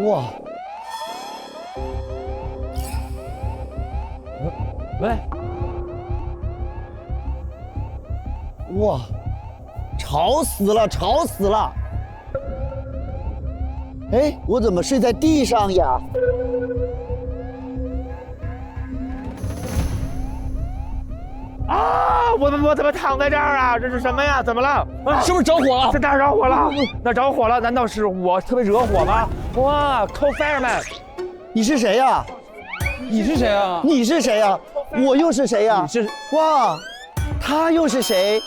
哇！喂，哇！吵死了，吵死了！哎，我怎么睡在地上呀？啊！我怎么躺在这儿啊？这是什么呀？怎么了？啊，是不是着火了？这哪儿着火了？哪儿着火了？难道是我特别惹火吗？哇 ，Call fireman！ 你是谁呀？你是谁啊？你是谁呀？我又是谁呀？你是哇，他又是谁？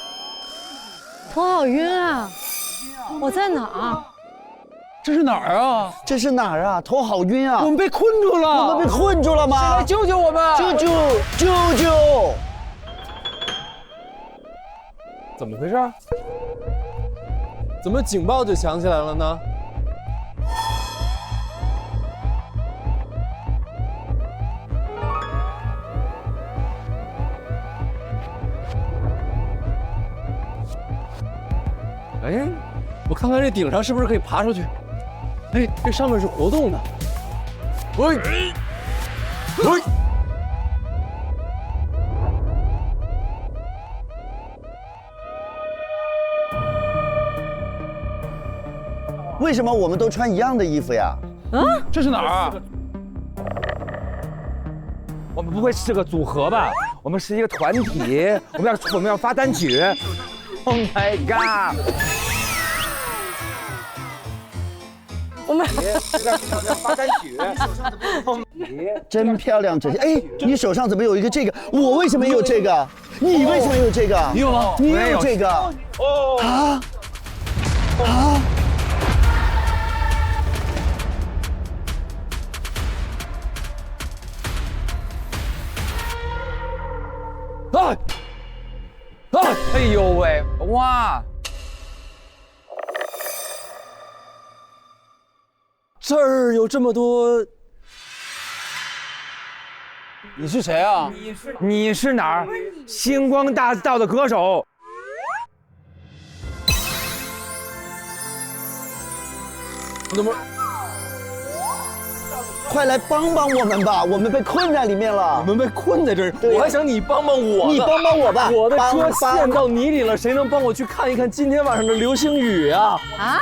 头好晕啊！我在哪儿？这是哪儿啊？这是哪儿啊？头好晕啊！我们被困住了！我们被困住了吗？来救救我们！救救救救！怎么回事？怎么警报就响起来了呢？哎，我看看这顶上是不是可以爬出去？哎，这上面是活动的。喂，喂。为什么我们都穿一样的衣服呀？这是哪儿啊？我们不会是个组合吧？我们是一个团体，我们要发单曲。Oh my god！ 我们要发单曲。真漂亮，这些。哎，你手上怎么有一个这个？我为什么有这个？你为什么有这个？你有吗？你也有这个？哦啊啊！啊！哎呦喂！哇！这儿有这么多，你是谁啊？你是哪儿？星光大道的歌手。怎么？快来帮帮我们吧！我们被困在里面了我。们被困在这儿，对呀我还想你帮帮我呢。你帮帮我吧！我的车帮陷到泥里了，谁能帮我去看一看今天晚上的流星雨啊？啊？